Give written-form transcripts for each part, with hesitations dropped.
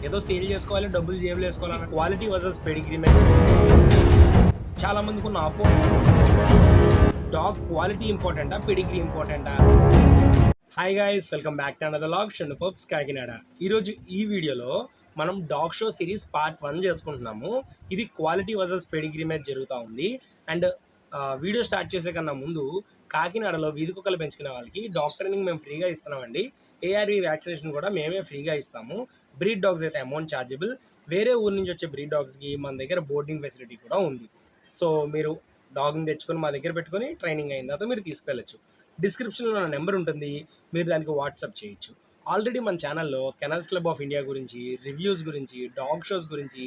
ఏదో సేల్ చేసుకోవాలి, డబ్బులు జేబులో వేసుకోవాలన్న క్వాలిటీ వర్సెస్ పెడిగ్రీ చాలా మందికి ఉన్న డాగ్ క్వాలిటీ ఇంపార్టెంటా, పెడిగ్రీ ఇంపార్టెంటా? Hi guys, welcome back to another vlog Shannu pups Kakinada. ఈరోజు ఈ వీడియోలో మనం డాగ్ షో సిరీస్ పార్ట్ 1 చేసుకుంటున్నాము. ఇది క్వాలిటీ వర్సెస్ పెడిగ్రీ మ్యాచ్ జరుగుతూ ఉంది. అండ్ వీడియో స్టార్ట్ చేసే కన్నా ముందు కాకినాడలో వీధి కుక్కలు పెంచుకునే వాళ్ళకి డాగ్ ట్రైనింగ్ మేము ఫ్రీగా ఇస్తున్నామండి. ఏఆర్వి వ్యాక్సినేషన్ కూడా మేమే ఫ్రీగా ఇస్తాము. బ్రీడ్ డాగ్స్ అయితే అమౌంట్ ఛార్జబుల్. వేరే ఊరి నుంచి వచ్చే బ్రీడ్ డాగ్స్కి మన దగ్గర బోర్డింగ్ ఫెసిలిటీ కూడా ఉంది. సో మీరు డాగ్ని తెచ్చుకొని మా దగ్గర పెట్టుకొని ట్రైనింగ్ అయిన తర్వాత మీరు తీసుకెళ్ళచ్చు. డిస్క్రిప్షన్లో నా నెంబర్ ఉంటుంది, మీరు దానికి వాట్సాప్ చేయొచ్చు. ఆల్రెడీ మన ఛానల్లో కెనల్స్ క్లబ్ ఆఫ్ ఇండియా గురించి, రివ్యూస్ గురించి, డాగ్ షోస్ గురించి,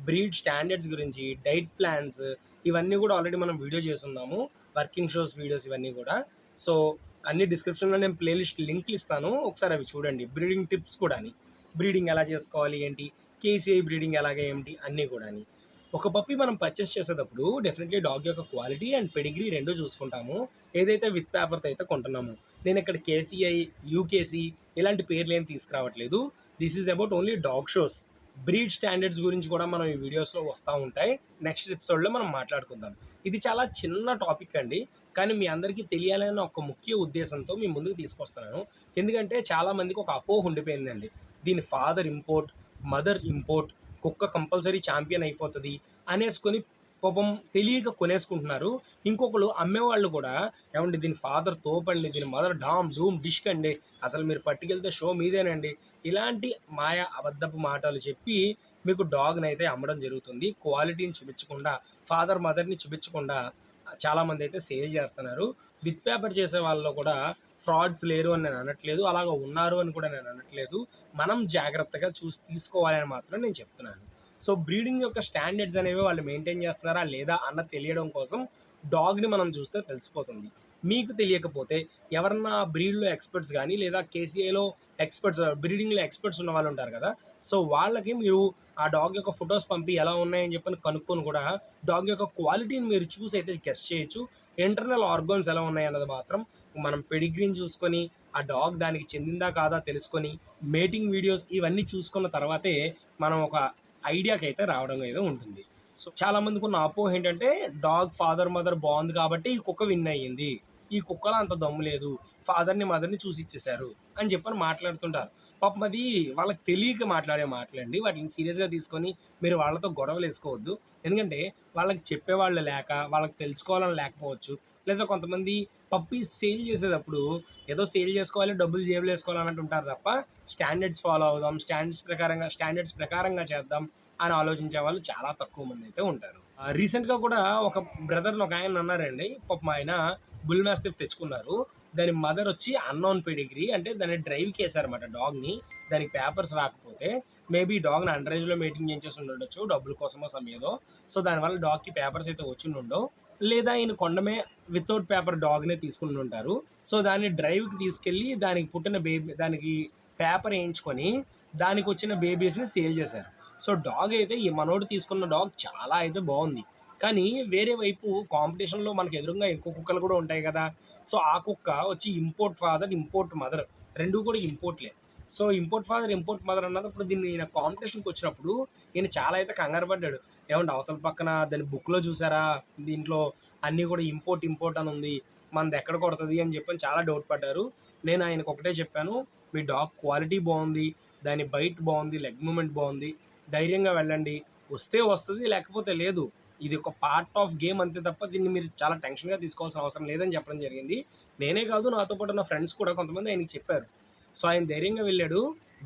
బ్రీడ్ స్టాండర్డ్స్ గురించి, డైట్ ప్లాన్స్ ఇవన్నీ కూడా ఆల్రెడీ మనం వీడియో చేస్తున్నాము. వర్కింగ్ షోస్ వీడియోస్ ఇవన్నీ కూడా. సో అన్ని డిస్క్రిప్షన్లో నేను ప్లేలిస్ట్ లింక్లు ఇస్తాను, ఒకసారి అవి చూడండి. బ్రీడింగ్ టిప్స్ కూడా, బ్రీడింగ్ ఎలా చేసుకోవాలి ఏంటి, కేసీఐ బ్రీడింగ్ ఎలాగే ఏంటి అన్నీ కూడా. ఒక పప్పి మనం పర్చేస్ చేసేటప్పుడు డెఫినెట్లీ డాగ్ యొక్క క్వాలిటీ అండ్ పెడిగ్రీ రెండూ చూసుకుంటాము. ఏదైతే విత్ పేపర్తో అయితే కొంటున్నాము. నేను ఇక్కడ కేసీఐ, యూకేసీ ఇలాంటి పేర్లు ఏం తీసుకురావట్లేదు. This is about only dog shows. Breed standards గురించి కూడా మనం ఈ వీడియోస్లో వస్తూ ఉంటాయి. నెక్స్ట్ ఎపిసోడ్లో మనం మాట్లాడుకుందాం. ఇది చాలా చిన్న టాపిక్ అండి, కానీ మీ అందరికీ తెలియాలన్న ఒక ముఖ్య ఉద్దేశంతో మీ ముందుకు తీసుకొస్తున్నాను. ఎందుకంటే చాలామందికి ఒక అపోహ ఉండిపోయిందండి. దీని ఫాదర్ ఇంపోర్ట్, మదర్ ఇంపోర్ట్, కుక్క కంపల్సరీ ఛాంపియన్ అయిపోతుంది అనేసుకొని పాపం తెలియక కొనేసుకుంటున్నారు. ఇంకొకరు అమ్మేవాళ్ళు కూడా ఏమండి దీని ఫాదర్ తోపండి, దీని మదర్ డామ్ డూమ్ డిష్క్ అండి, అసలు మీరు పట్టుకెళ్తే షో మీదేనండి, ఇలాంటి మాయా అబద్ధపు మాటలు చెప్పి మీకు డాగ్ని అయితే అమ్మడం జరుగుతుంది. క్వాలిటీని చూపించకుండా, ఫాదర్ మదర్ని చూపించకుండా చాలామంది అయితే సేల్ చేస్తున్నారు. విత్ పేపర్ చేసే వాళ్ళలో కూడా ఫ్రాడ్స్ లేరు అని నేను అనట్లేదు, అలాగ ఉన్నారు అని కూడా నేను అనట్లేదు. మనం జాగ్రత్తగా చూసి తీసుకోవాలని మాత్రం నేను చెప్తున్నాను. సో బ్రీడింగ్ యొక్క స్టాండర్డ్స్ అనేవి వాళ్ళు మెయింటైన్ చేస్తున్నారా లేదా అన్న తెలియడం కోసం డాగ్ని మనం చూస్తే తెలిసిపోతుంది. మీకు తెలియకపోతే ఎవరన్నా బ్రీడ్లో ఎక్స్పర్ట్స్ కానీ లేదా కేసీఐలో ఎక్స్పర్ట్స్, బ్రీడింగ్లో ఎక్స్పర్ట్స్ ఉన్న వాళ్ళు ఉంటారు కదా, సో వాళ్ళకి మీరు ఆ డాగ్ యొక్క ఫొటోస్ పంపి ఎలా ఉన్నాయని చెప్పని కనుక్కొని కూడా డాగ్ యొక్క క్వాలిటీని మీరు చూసి అయితే గెస్ చేయొచ్చు. ఇంటర్నల్ ఆర్గాన్స్ ఎలా ఉన్నాయి అన్నది మాత్రం మనం పెడిగ్రీని చూసుకొని ఆ డాగ్ దానికి చెందిందా కాదా తెలుసుకొని మేటింగ్ వీడియోస్ ఇవన్నీ చూసుకున్న తర్వాతే మనం ఒక ఐడియాకి అయితే రావడం అయితే ఉంటుంది. సో చాలా మందికి ఉన్న అపోహ ఏంటంటే డాగ్ ఫాదర్ మదర్ బాగుంది కాబట్టి ఈ కుక్క విన్ అయ్యింది, ఈ కుక్కలో అంత దమ్ము లేదు, ఫాదర్ని మదర్ని చూసి ఇచ్చేశారు అని చెప్పని మాట్లాడుతుంటారు. పాపం అది వాళ్ళకి తెలియక మాట్లాడే మాటలండి. వాటిని సీరియస్గా తీసుకొని మీరు వాళ్ళతో గొడవలు వేసుకోవద్దు. ఎందుకంటే వాళ్ళకి చెప్పేవాళ్ళు లేక, వాళ్ళకి తెలుసుకోవాలని లేకపోవచ్చు. లేదా కొంతమంది పప్పీ సేల్ చేసేటప్పుడు ఏదో సేల్ చేసుకోవాలి, డబ్బులు జేబులు వేసుకోవాలి అన్నట్టు ఉంటారు తప్ప స్టాండర్డ్స్ ఫాలో అవుదాం, స్టాండర్డ్స్ ప్రకారంగా చేద్దాం అని ఆలోచించే వాళ్ళు చాలా తక్కువ మంది అయితే ఉంటారు. రీసెంట్గా కూడా ఒక బ్రదర్ని ఒక ఆయన అన్నారండి, పాపం ఆయన బుల్ మాస్టిఫ్ తెచ్చుకున్నారు. దాని మదర్ వచ్చి అన్నోన్ పెడిగ్రీ, అంటే దాన్ని డ్రైవ్కి వేసారన్నమాట డాగ్ని. దానికి పేపర్స్ రాకపోతే మేబీ డాగ్ని అండర్ ఏజ్లో మెయింటైన్ చేసి ఉండొచ్చు, డబ్బుల కోసమో సమయంలో. సో దానివల్ల డాగ్కి పేపర్స్ అయితే వచ్చి ఉండవు, లేదా ఆయన కొండమే వితౌట్ పేపర్ డాగ్నే తీసుకుని ఉంటారు. సో దాన్ని డ్రైవ్కి తీసుకెళ్ళి దానికి పుట్టిన బేబీ, దానికి పేపర్ వేయించుకొని దానికి వచ్చిన బేబీస్ని సేల్ చేశారు. సో డాగ్ అయితే ఈ మనోడు తీసుకున్న డాగ్ చాలా అయితే బాగుంది. కానీ వేరే వైపు కాంపిటీషన్లో మనకు ఎదురుగా ఇంకో కుక్కలు కూడా ఉంటాయి కదా. సో ఆ కుక్క వచ్చి ఇంపోర్ట్ ఫాదర్, ఇంపోర్ట్ మదర్ రెండు కూడా ఇంపోర్ట్లే. So import father, import mother అన్నప్పుడు దీన్ని ఈయన కాంపిటీషన్కి వచ్చినప్పుడు ఈయన చాలా అయితే కంగారు పడ్డాడు. ఏమంటే అవతల పక్కన దాని బుక్లో చూసారా, దీంట్లో అన్నీ కూడా ఇంపోర్ట్ ఇంపోర్ట్ అని ఉంది, మనది ఎక్కడ కొడుతుంది అని చెప్పని చాలా డౌట్ పడ్డారు. నేను ఆయనకు ఒకటే చెప్పాను, మీ డాగ్ క్వాలిటీ బాగుంది, దాని బైట్ బాగుంది, లెగ్ మూమెంట్ బాగుంది, ధైర్యంగా వెళ్ళండి, వస్తే వస్తుంది లేకపోతే లేదు. ఇది ఒక పార్ట్ ఆఫ్ గేమ్ అంతే తప్ప దీన్ని మీరు చాలా టెన్షన్గా తీసుకోవాల్సిన అవసరం లేదని చెప్పడం జరిగింది. నేనే కాదు, నాతో పాటు ఉన్న ఫ్రెండ్స్ కూడా కొంతమంది ఆయనకి చెప్పారు. సో ఆయన ధైర్యంగా వెళ్ళాడు.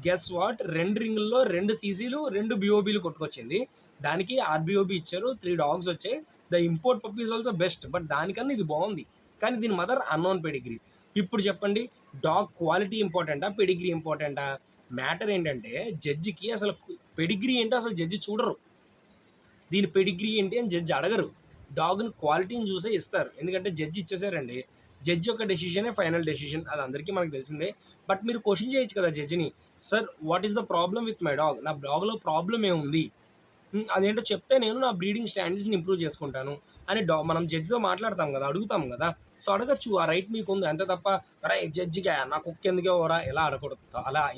Guess what, 2 రింగుల్లో 2 సీసీలు 2 బిఓబీలు కొట్టుకొచ్చింది. దానికి ఆర్బిఓబి ఇచ్చారు, 3 డాగ్స్ వచ్చాయి. The import puppy is also best, but దానికన్నా ఇది బాగుంది. కానీ దీని మదర్ అన్నోన్ పెడిగ్రీ. ఇప్పుడు చెప్పండి, డాగ్ క్వాలిటీ ఇంపార్టెంటా, పెడిగ్రీ ఇంపార్టెంటా? మ్యాటర్ ఏంటంటే జడ్జికి అసలు పెడిగ్రీ ఏంటో అసలు జడ్జి చూడరు, దీని పెడిగ్రీ ఏంటి అని జడ్జి అడగరు. డాగ్ని క్వాలిటీని చూసే ఇస్తారు. ఎందుకంటే జడ్జి ఇచ్చేసారండి, జడ్జి యొక్క డెసిషనే ఫైనల్ డెసిషన్, అది అందరికీ మనకు తెలిసిందే. బట్ మీరు క్వశ్చన్ చేయొచ్చు కదా జడ్జిని, sir what is the problem with my dog, నా డాగ్లో ప్రాబ్లం ఏముంది, అదేంటో చెప్తే నేను నా బ్రీడింగ్ స్టాండర్డ్స్ని ఇంప్రూవ్ చేసుకుంటాను అని మనం జడ్జితో మాట్లాడతాం కదా, అడుగుతాం కదా. సో అడగచ్చు, ఆ రైట్ మీకు ఉంది. అంతే తప్ప రే జడ్జిగా నా కుక్క ఎందుకే ఓరా ఇలా అడగకూడదు,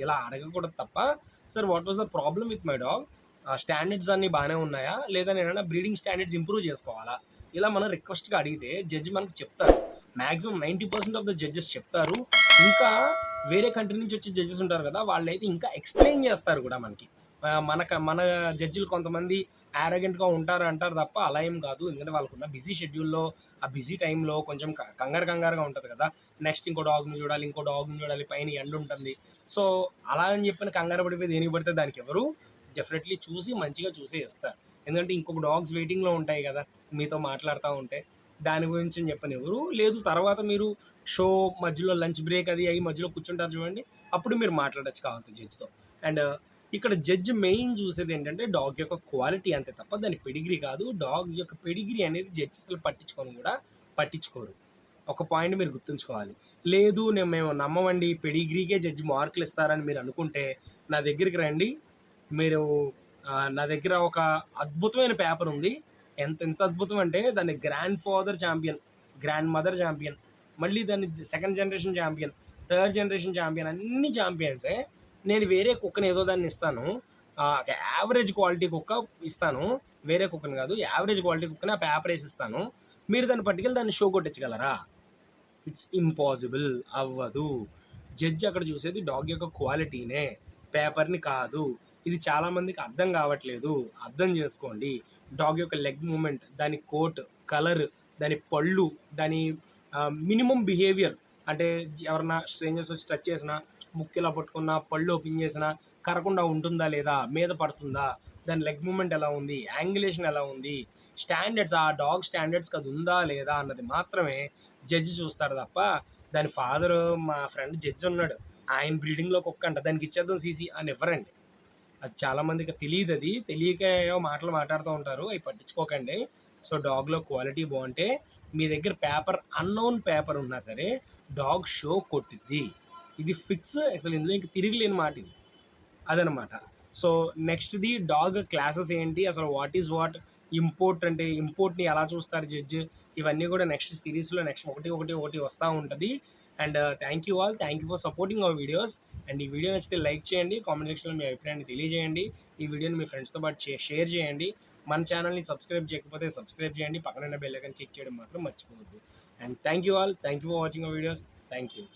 ఇలా అడగకూడదు తప్ప sir what was the problem with my dog, standards అన్నీ బాగానే ఉన్నాయా, లేదా నేనైనా బ్రీడింగ్ స్టాండర్డ్స్ ఇంప్రూవ్ చేసుకోవాలా, ఇలా మనం రిక్వెస్ట్గా అడిగితే జడ్జి మనకు చెప్తారు. మ్యాక్సిమం 90% ఆఫ్ ద జడ్జెస్ చెప్తారు. ఇంకా వేరే కంట్రీ నుంచి వచ్చే జడ్జెస్ ఉంటారు కదా, వాళ్ళైతే ఇంకా ఎక్స్ప్లెయిన్ చేస్తారు కూడా మనకి. మన జడ్జిలు కొంతమంది యారగెంట్గా ఉంటారు అంటారు తప్ప అలా ఏం కాదు. ఎందుకంటే వాళ్ళకున్న బిజీ షెడ్యూల్లో, ఆ బిజీ టైంలో కొంచెం కంగారుగా ఉంటుంది కదా. నెక్స్ట్ ఇంకో డాగ్ని చూడాలి, పైన ఎండ ఉంటుంది. సో అలా అని చెప్పిన కంగారు పడిపోయి దేనికి పడితే దానికి ఎవరు డెఫినెట్లీ చూసి మంచిగా చూసే ఇస్తారు. ఎందుకంటే ఇంకొక డాగ్స్ వెయిటింగ్లో ఉంటాయి కదా మీతో మాట్లాడుతూ ఉంటే, దాని గురించి అని చెప్పని ఎవరు లేదు. తర్వాత మీరు షో మధ్యలో లంచ్ బ్రేక్ అది అయ్యి మధ్యలో కూర్చుంటారు చూడండి, అప్పుడు మీరు మాట్లాడచ్చు కావాలి జడ్జితో. అండ్ ఇక్కడ జడ్జ్ మెయిన్ చూసేది ఏంటంటే డాగ్ యొక్క క్వాలిటీ అంతే తప్ప దాని పెడిగ్రీ కాదు. డాగ్ యొక్క పెడిగ్రీ అనేది జడ్జెస్ పట్టించుకోరు. ఒక పాయింట్ మీరు గుర్తుంచుకోవాలి. లేదు మేము నమ్మమండి, పెడిగ్రీకే జడ్జి మార్కులు ఇస్తారని మీరు అనుకుంటే నా దగ్గరికి రండి. మీరు నా దగ్గర ఒక అద్భుతమైన పేపర్ ఉంది. ఎంత అద్భుతం అంటే దాన్ని grand father champion, grand mother champion, మళ్ళీ దాన్ని second generation champion, third generation champion, అన్ని ఛాంపియన్సే. నేను వేరే కుక్కని ఏదో దాన్ని ఇస్తాను, ఒక యావరేజ్ క్వాలిటీ కుక్క ఇస్తాను, వేరే కుక్కని కాదు, యావరేజ్ క్వాలిటీ కుక్కని ఆ పేపర్ వేసి ఇస్తాను. మీరు దాన్ని పట్టుకెళ్ళి దాన్ని షో కొట్టించగలరా? ఇట్స్ ఇంపాసిబుల్, అవ్వదు. జడ్జి అక్కడ చూసేది డాగ్ యొక్క క్వాలిటీనే, పేపర్ని కాదు. ఇది చాలామందికి అర్థం కావట్లేదు, అర్థం చేసుకోండి. డాగ్ యొక్క లెగ్ మూమెంట్, దాని కోట్ కలర్, దాని పళ్ళు, దాని మినిమం బిహేవియర్, అంటే ఎవరన్నా స్ట్రేంజర్స్ వచ్చి టచ్ చేసినా, ముక్కిలా పట్టుకున్నా, పళ్ళు ఓపెన్ చేసినా కరకుండా ఉంటుందా లేదా, మీద పడుతుందా, దాని లెగ్ మూమెంట్ ఎలా ఉంది, యాంగులేషన్ ఎలా ఉంది, స్టాండర్డ్స్, ఆ డాగ్ స్టాండర్డ్స్కి అది ఉందా లేదా అన్నది మాత్రమే జడ్జి చూస్తారు తప్ప దాని ఫాదరు, మా ఫ్రెండ్ జడ్జి ఉన్నాడు, ఆయన బ్రీడింగ్లో కుక్క అంట, దానికి ఇచ్చేద్దాం సీసీ అని ఇవ్వరండి. అది చాలామందికి తెలియదు, అది తెలియక మాటలు మాట్లాడుతూ ఉంటారు, అవి పట్టించుకోకండి. సో డాగ్లో క్వాలిటీ బాగుంటే మీ దగ్గర పేపర్ అన్నోన్ పేపర్ ఉన్నా సరే డాగ్ షో కొట్టిద్ది. ఇది ఫిక్స్, అసలు ఇందులో ఇంక తిరిగిలేని మాట ఇది, అదనమాట. సో నెక్స్ట్ది డాగ్ క్లాసెస్ ఏంటి, అసలు వాట్ ఈజ్ వాట్, ఇంపోర్ట్ అంటే ఇంపోర్ట్ని ఎలా చూస్తారు జడ్జ్, ఇవన్నీ కూడా నెక్స్ట్ సిరీస్లో నెక్స్ట్ ఒకటి వస్తూ ఉంటుంది. And thank you for supporting our videos. And ఈ వీడియో నచ్చితే లైక్ చేయండి, కామెంట్ సెక్షన్లో మీ అభిప్రాయాన్ని తెలియజేయండి, ఈ వీడియోని మీ ఫ్రెండ్స్తో పాటు షేర్ చేయండి. మన ఛానల్ని సబ్స్క్రైబ్ చేయకపోతే సబ్స్క్రైబ్ చేయండి, పక్కన బెల్ ఐకాన్ క్లిక్ చేయడం మాత్రం మర్చిపోవద్దు. And thank you for watching our videos. Thank you.